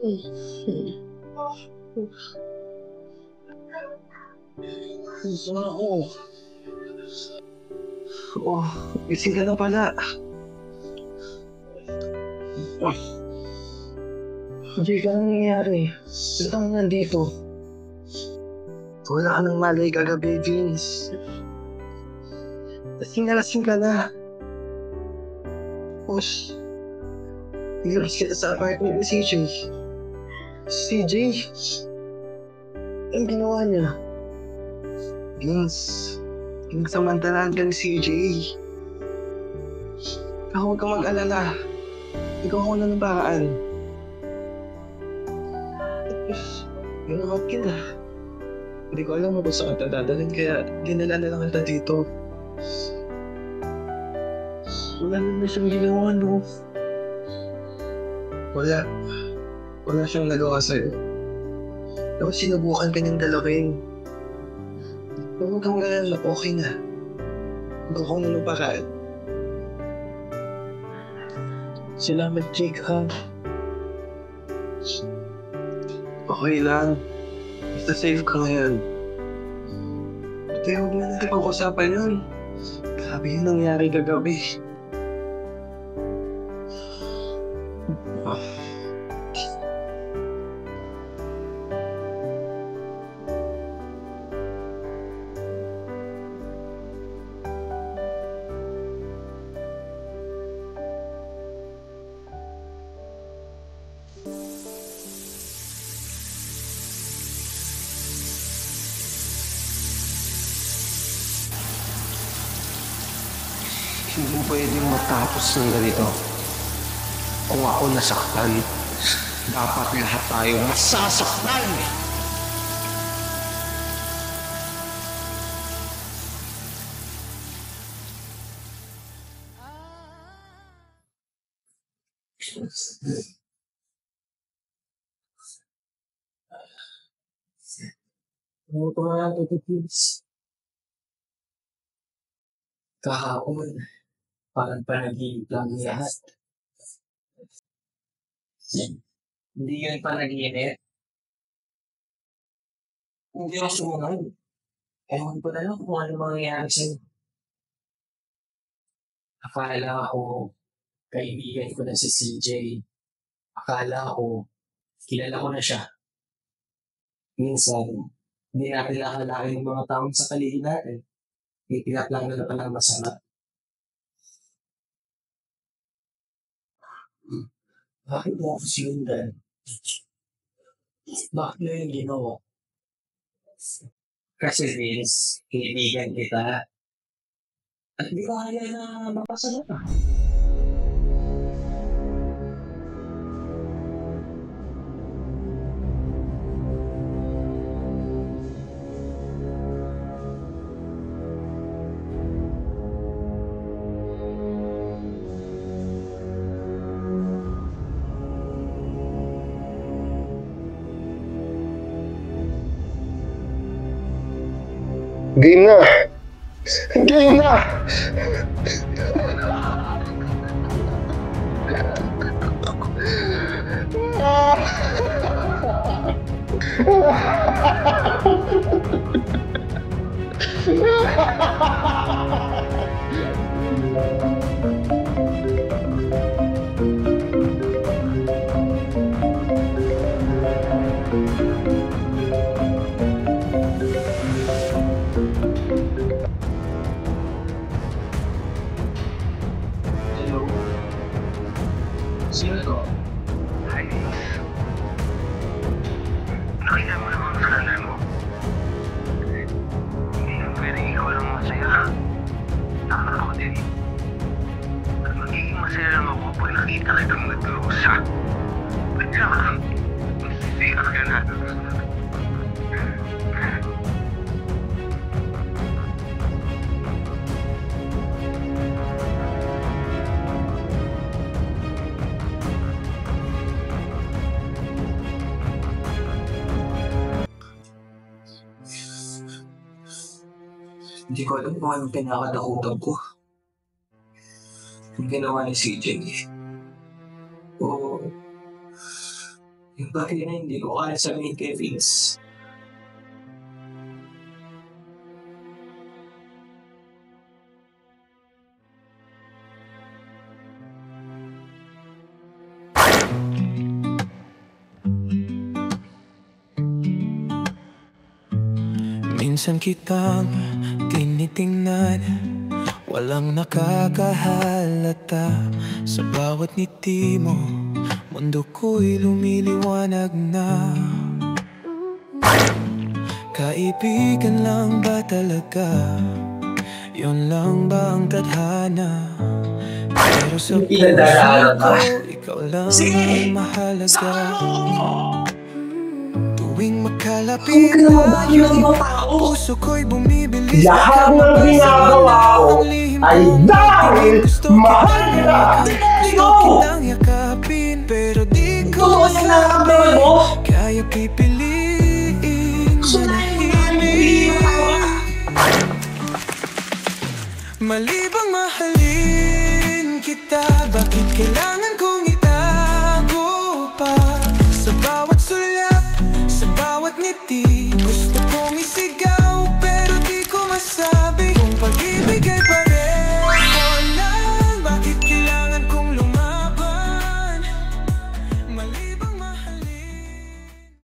Gusto na ako. Oh, gising ka na pala. Hindi ka nang nangyayari. Ba't ka nandito? Wala ka nang malay kagabi, Vince. Lasing ka na. Tapos, biglas kita sa apartment ni CJ. CJ? Anong ginawa niya? Vince, pinagsamantalaan ka ni CJ. Ikaw huwag kang mag-alala. Ikaw ako na ng paraan. Tapos, ginawa kita. Hindi ko alam kung saan ka dadalhin, kaya dinala na lang kita dito. Wala naman siyang ginawa, no? Wala siyang nagawa sa'yo. Tapos sinubukan ka niyang dalawin. Huwag kang mag-alala, okay na. Huwag ako na ng paraan. Salamat, Jake, ha? Okay lang. Basta safe ka ngayon. Pero huwag na natin pag-usapan yun. Grabe yung nangyari kagabi. Hindi pwedeng matapos ng ganito. Kung ako nasaktan, dapat lahat tayo masasaktan! Ano ito nga ito, Vince? Kahapon, parang panaginip lang lahat. Hindi yun panaginip. Hindi ako sumunod. Ewan ko na lang kung ano mangyayari sa'yo. Akala ko, kaibigan ko na si CJ. Akala ko, kilala ko na siya. Minsan, hindi natin nakalain ng mga taong sa paligid natin. Itinap lang nila pa ng masama. Bakit mo ako sinundan? Bakit mo yung ginawa? Kasi Vince, kaibigan kita. At di ko kaya na mapasala ka. Game na! Game na! Hello? Sino to? Hi, nakita mo naman sa nanay mo. Hindi yung pwedeng ikaw lang masaya. Nakakala ko din. At magiging masaya lang ako pag nakita kitang nagkarosa. At saka, masisiyak ka na. Hindi ko alam kung anong pinakatakutan ko. Yung ginawa ni CJ. O Yung bagay na hindi ko kaya sabihin kay Vince. Minsan kitang tinitingnan, walang nakakahalata. Sa bawat ngiti mo, mundo ko'y lumiliwanag na. Kaibigan lang ba talaga? Yun lang ba ang tadhana? Pero sa puso ko, ikaw lang ang mahalaga. Tuwing makalapit tayo, puso ko'y bumibilis. Lahat ng ginagawa ko ay dahil mahal kita! Gusto kitang yakapin, pero di ko kaya pipiliin manahimik. Mali bang mahalin kita? Bakit kailangan